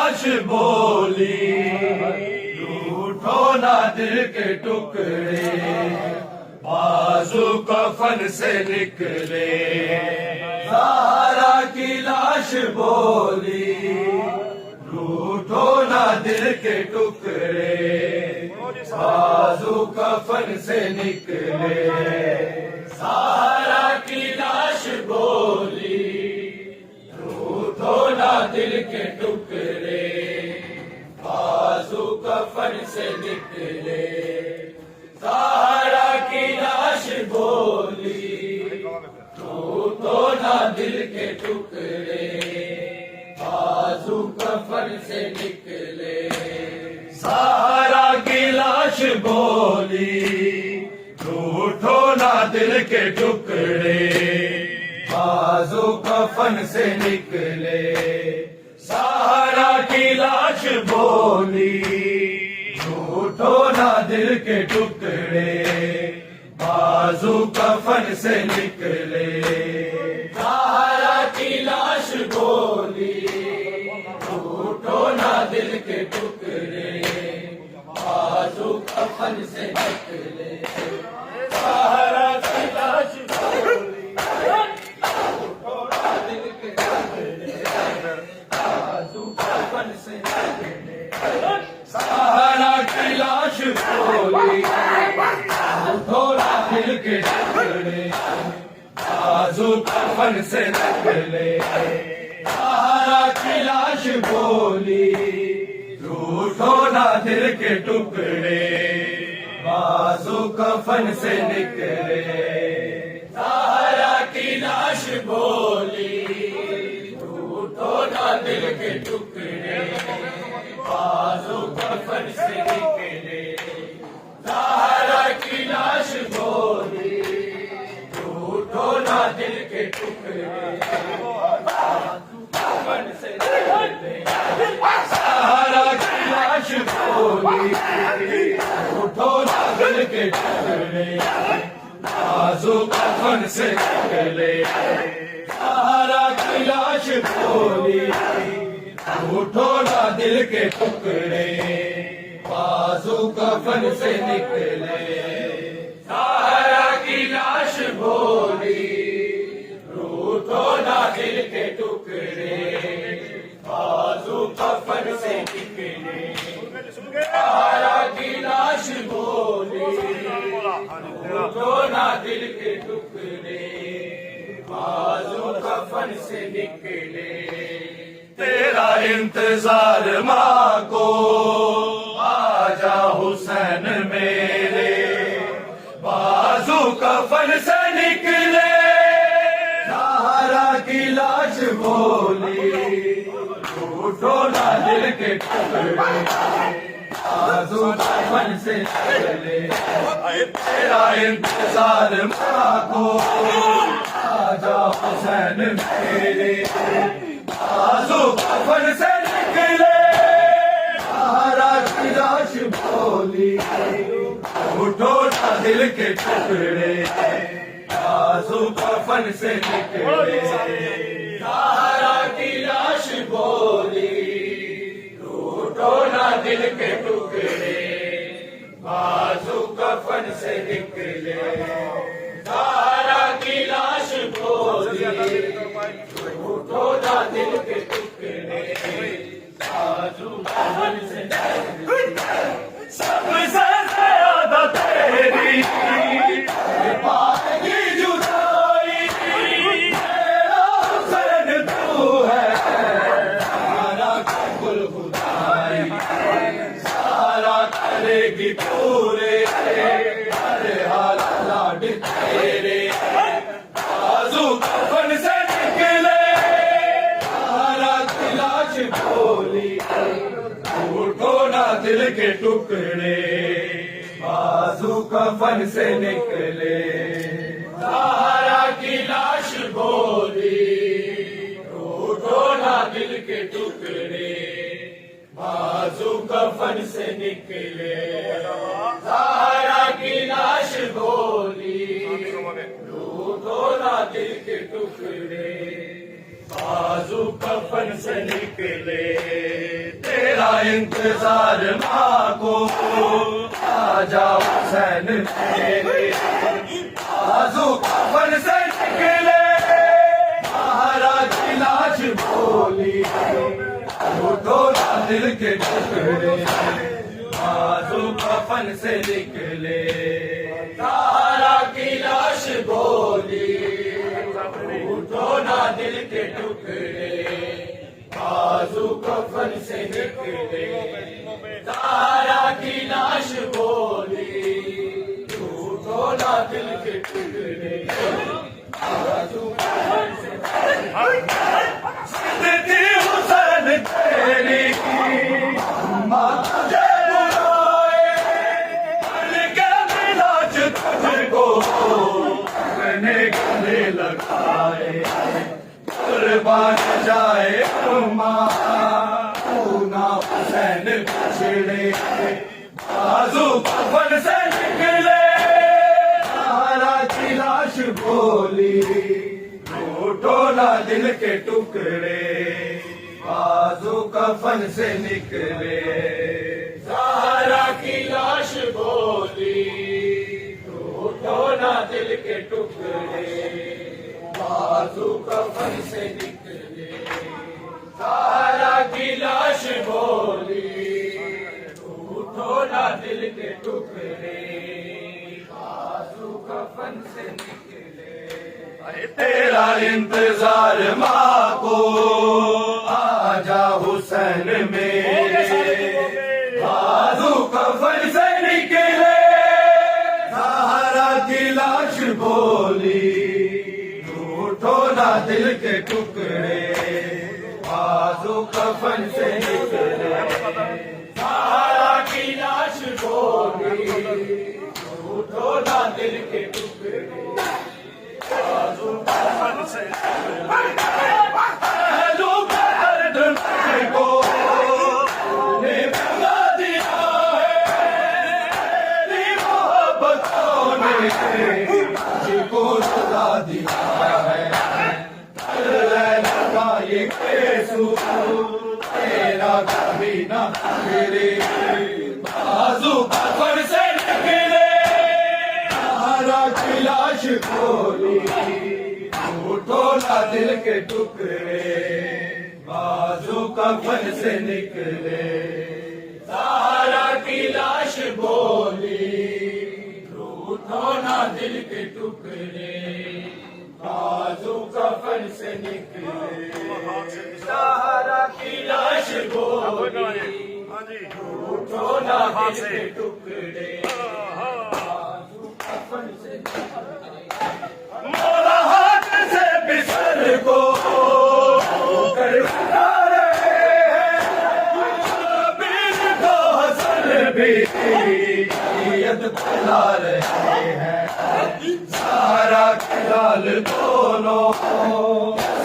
लाश बोली, रूठो ना दिल के टुकड़े, बाजू कफन से निकले। ज़हरा की लाश बोली, रूठो ना दिल के टुकड़े, बाजू कफन से निकले। ज़हरा की लाश बोली, रूठो ना दिल के टुकड़े, बाजू कफन से निकले। ज़हरा की लाश बोली, रूठो ना दिल के टुकड़े, बाजू कफन से निकले। ज़हरा की लाश बोली, रूठो ना दिल के टुकड़े, बाजू कफन से निकले। ज़हरा की लाश बोली, रूठो ना दिल के टुकड़े, बाजू कफन से निकले। ज़हरा की लाश बोली, रूठो ना दिल के टुकड़े, बाजू कफन से निकले। ज़हरा की लाश बोली, रूठो ना दिल के टुकड़े, बाजू कफन से निकले। ज़हरा की लाश बोली, रूठो ना दिल के टुकड़े, बाजू कफन से निकले। ज़हरा की लाश बोली, रूठो ना दिल के टुकड़े, बाजू कफन से निकले। ज़हरा की लाश बोली, रूठो ना दिल के टुकड़े, बाजू कफन से निकले। ज़हरा की लाश बोली, रूठो ना दिल के टुकड़े, बाजू कफन से निकले। ज़हरा की लाश बोली, रूठो ना दिल के टुकड़े, बाजू कफन से निकले। ज़हरा की लाश बोली, रूठो ना दिल के टुकड़े, बाजू कफन से निकले। ज़हरा की लाश बोली, रूठो ना दिल के टुकड़े, बाजू कफन से निकले। ज़हरा की लाश बोली, रूठो ना दिल के टुकड़े, बाजू कफन से निकले। तेरा इंतजार माँ को, आजा हुसैन मेरे, बाजू कफन से निकले। ज़हरा की लाश बोली, रूठो ना दिल के टुकड़े, बाजू कफन से निकले। तेरा इंतजार माँ को, आजा हुसैन मेरे, बाजू कफन से निकले। ज़हरा की लाश बोली, रूठो ना दिल के टुकड़े, बाजू कफन से निकले। ज़हरा की लाश बोली, रूठो ना दिल के टुकड़े, बाजू कफन से निकले। ज़हरा की लाश बोली, रूठो ना दिल के टुकड़े, बाजू कफन से निकले। सबसे ज़्यादा तेरी पाएगी जुदाई, तेरा हुसैन तू है, ज़हरा की कुल खुदाई। ज़हरा करेगी पूरे हर हाल लाड तेरे, बाजू कफन से निकले। ज़हरा की लाश बोली, रूठो ना दिल के टुकड़े, बाजू कफन से निकले। ज़हरा की लाश बोली, रूठो ना दिल के टुकड़े, बाजू कफन से निकले। ज़हरा की लाश बोली, रूठो ना दिल के टुकड़े, बाजू कफन से निकले। इंतजार माँ को, आजा हुसैन मेरे, बाजू कफन से निकले महाराज की लाश बोली, उठो ना दिल के टुकड़े, बाजू कफन से निकले ज़हरा की लाश बोली, उठो ना दिल के टुकड़े, बाजू कफन से निकले ज़हरा की लाश बोली, उठो ना दिल के टुकड़े, बाजू कफन से निकले हुसैन तेरी माँ तुझे बुलाए, के मिलाज तुझको मैंने गले लगाए, कुर्बान जाए माँ पूना हुसैन पिछड़े, बाजू कफन से निकले ज़हरा की लाश बोली, उठो ना दिल के टुकड़े, बाजू कफन से निकले ज़हरा की लाश बोली, उठो ना दिल के टुकड़े, बाजू कफन से निकले ज़हरा की लाश बोली, उठो ना दिल के टुकड़े, बाजू कफन से निकले। तेरा इंतजार माँ को, आजा हुसैन मेरे, बाजू कफन से निकले ज़हरा की लाश बोली, उठो ना दिल के टुकड़े, बाजू कफन से निकले ज़हरा की लाश बोली, उठो ना दिल के टुकड़े, बाजू कफन से पहलू पे दर्द को ने भगा दिया है, तेरी मोहब्बतों ने मुझको रुला दिया है, का ये केसू तेरा कभी ना मेरे, बाजू कफन से निकले ज़हरा की लाश बोली, उठो ना दिल के टुकड़े, बाजू कफन से निकले ज़हरा की लाश बोली, उठो ना दिल के टुकड़े, बाजू कफन से निकले ज़हरा की लाश बोली, उठो ना दिल के टुकड़े, बाजू कफन से निकले। मौला हाथ से बिसर को कर उठा रहे हैं, बीर को हसन भी यद बुला रहे हैं, ज़हरा के लाल दोनों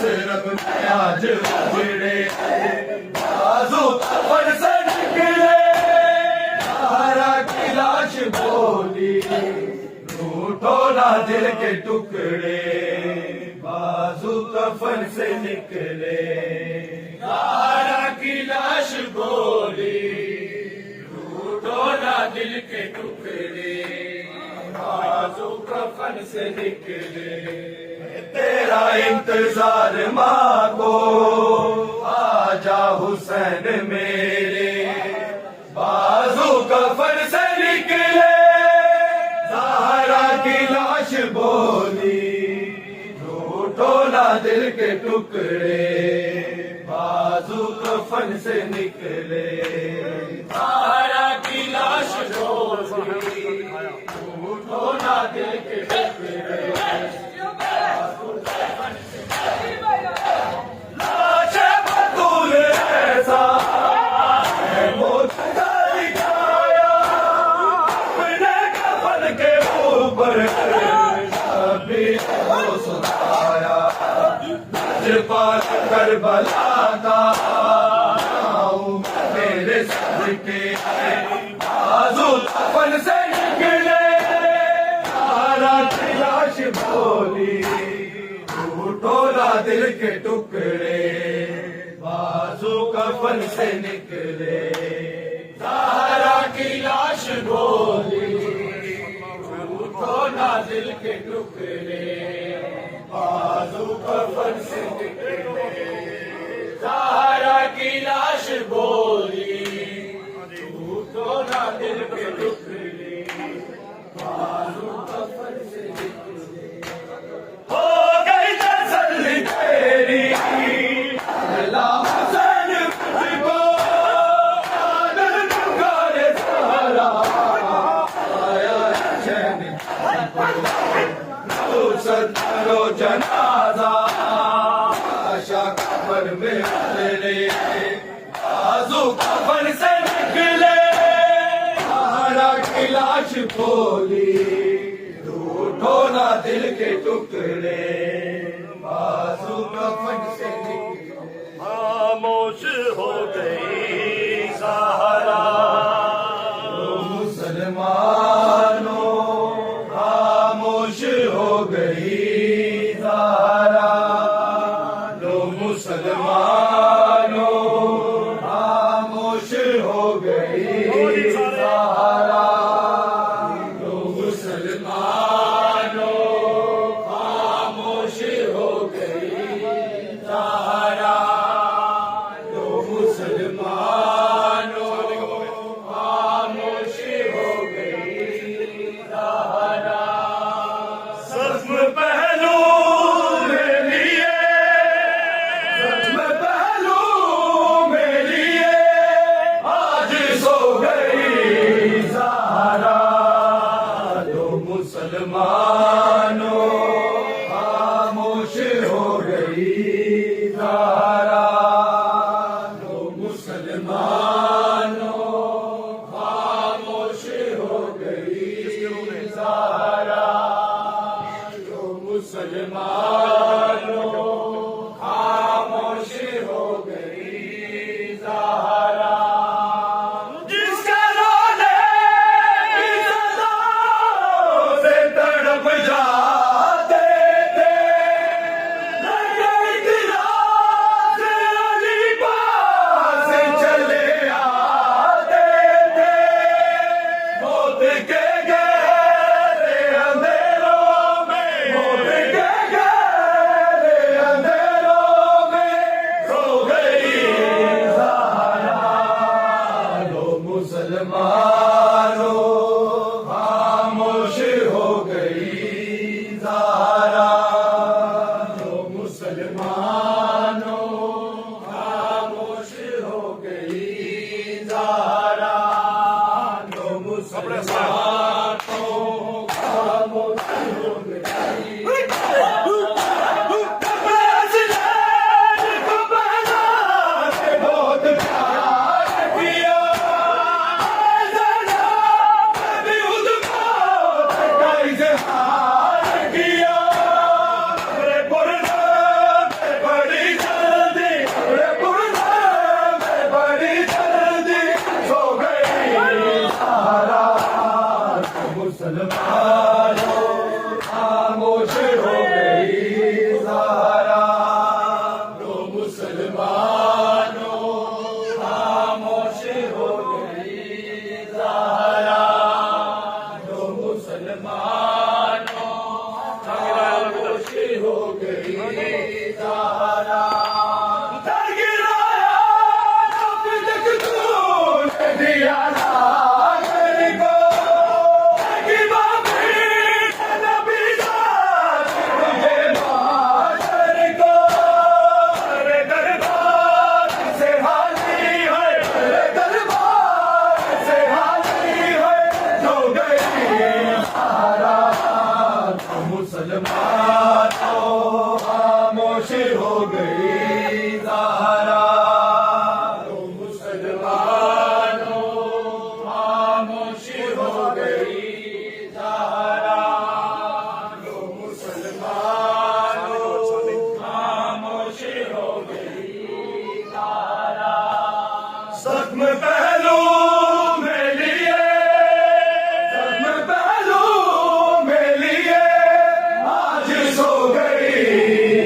सिर्फ में आज उजड़े, बाजू कफन से निकले ज़हरा की लाश बोली, उठो ना दिल के टुकड़े, बाजू कफन से निकले ज़हरा की लाश बोली, उठो ना दिल के टुकड़े, बाजू कफन से निकले। तेरा इंतजार माँ को, आजा हुसैन मेरे, बाजू कफन से निकले ज़हरा की लाश बोली, उठो ना दिल के टुकड़े, बाजू कफन से निकले ज़हरा की लाश बोली, उठो ना दिल के टुकड़े, बाजू कफन से निकले। लाश बतूल ऐसा है मोता दिखाया, अपने कफन के ऊपर अभी वो सुनाया, पाल करबला का मेरे सर के, बाजू कफन से निकले ज़हरा की लाश बोली, टूटो ना दिल के टुकड़े। आंसू कफन से निकले, ज़हरा की लाश बोली, उठो ना दिल के टुकड़े, आंसू कफन से निकले, ज़हरा की लाश बोली, उठो ना दिल के टुकड़े, आंसू कफन से निकले। हो गई तसल्ली तेरी अल्लाह हुसैन मुझको आदर पुकारे ज़हरा, आया चैन सत्रो जनाजा, आशा कब्र में उतरे, आंसू कफन से निकले, ज़हरा की लाश बोली, उठो ना दिल के टुकड़े, आंसू कफन से निकले। खामोश हो गई ज़हरा, मुसलमानों खामोश हो गई ज़हरा, लो मुसलमानों खामोश हो गई ज़हरा, लो मुसलमानों खामोश हो गई ज़हरा, लो मुसलमानों खामोश हो गई ज़हरा। ज़ख्म पहलू में लिए, ज़ख्म पहलू में लिए, आज सो गई ज़हरा, लो मुसलमानों खामोश हो गई ज़हरा, लो मुसलमानों खामोश हो गई ज़हरा, लो मुसलमानों खामोश हो गई ज़हरा। जिसके रोने की सदाओं से तड़प जाते थे, लड़के रात अली पास चले आते थे, मौत के गहरे अंधेरों में, मौत के गहरे अंधेरों में सो गई ज़हरा, लो मुसलमानों खामोश हो गई ज़हरा, लो मुसलमानों खामोश हो गई ज़हरा, लो मुसलमानों खामोश हो गई। कपड़े असलान को पहना के बहुत प्यार किया, ज़रा कभी उसको का इज़हार किया, अपने पुरना में बड़ी जल्दी, अपने पुरना में बड़ी जल्दी सो गई ज़हरा, मुसलमानों खामोश हो गई ज़हरा, लो मुसलमानों खामोश हो गई ज़हरा, लो मुसलमानों खामोश हो गई ज़हरा। दर गिराया जब तक तूने दिया नाज़र को, कि बाबी नबी जात तुझे माशर को, अरे दरबार से हाली है, अरे दरबार से हाली है, जो गई ज़हरा, तो मुसलमानों खामोश हो गई ज़हरा, तो मुसलमानों खामोश हो गई ज़हरा, तो मुसलमानों खामोश हो गई ज़हरा। ज़ख्म पहलू में लिए, ज़ख्म पहलू में लिए, आज सो गई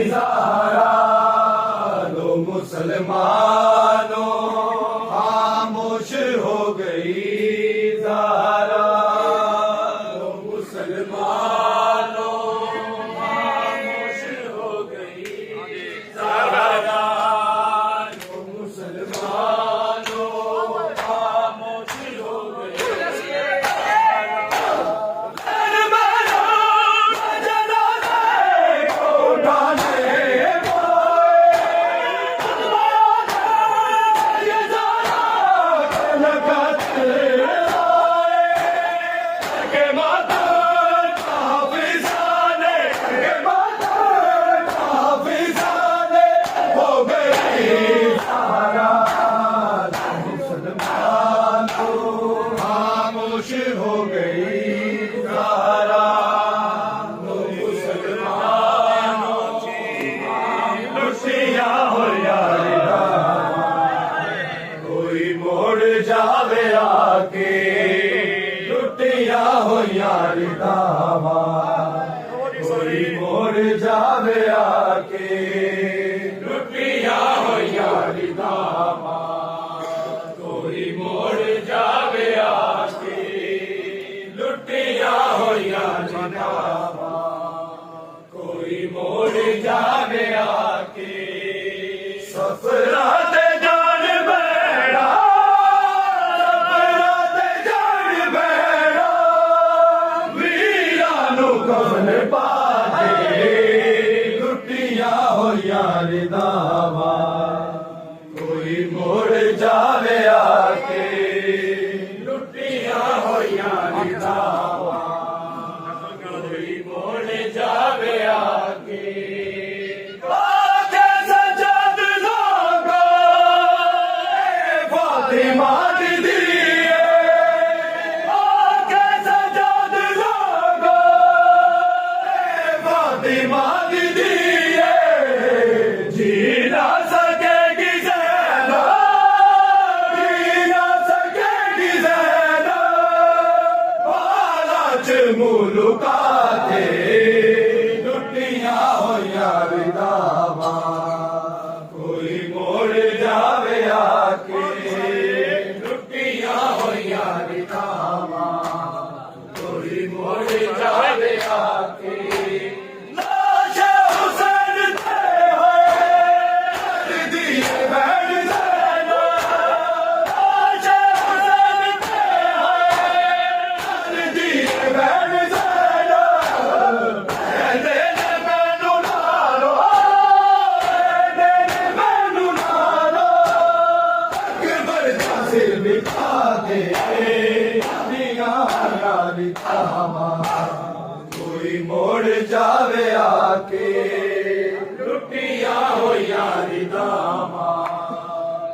ज़हरा, लो मुसलमान खामोश हो गई ज़हरा मुसलमानों की लुटिया हो यारिदा कोई मोड़ जावे आके लुटिया हो यारिदा कोई मोड़ जावे आके लुटिया हो यारिदा कोई मोड़ जावे आके लुटिया हो यारिदा कोई मोड़ जावे आके सफरा ते जान बैठा सफरा ते जान बैठा वीरा नु कवन पाके लुटिया हो यारिदा कोई मोड़ जावे आके लुटिया हो यारिदा कोई मोड़ जावे आके आके सजद लोगो फातिमा दी दिए आके सजद लोगो फातिमा दी दिए जी ना सकेगी ज़ैनब जी ना सकेगी ज़ैनब पालाच मुलुका थे लुटिया हो यारिदा कोई मोड़ जावे आके लुटिया हो यारिदा कोई मोड़ जावे आके लाशे हुसैन थे होए दिए बैठ ज़ैनब लाशे हुसैन थे होए दिए बैठ ज़ैनब कहते ने मैनू नालो कहते ने मैनू नालो अकबर दा सिर बिठा दे दिया यारिदा कोई मोड़ जावे आके लुटिया हो यारिदा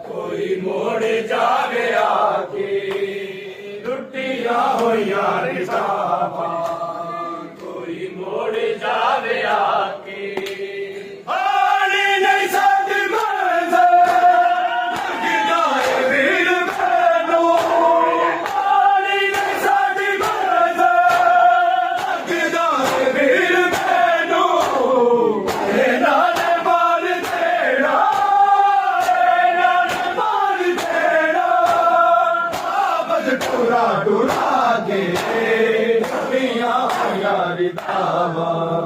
कोई मोड़ जावे आके लुटिया हो यारिदा कोई मोड़ जावे आके आनी नहीं साडी मंज़िल लगदा है वीर मैनू आनी नहीं साडी मंज़िल लगदा है वीर मैनू ਇਹਨਾਂ ਨੇ ਮਾਰ ਦੇਣਾ ਇਹਨਾਂ ਨੇ ਮਾਰ ਦੇਣਾ ਆਬਦ ਟੁਰਾ ਟੁਰਾ ਕੇ ਛੱਡੀਆਂ ਯਾਰਿਦਾਵਾਂ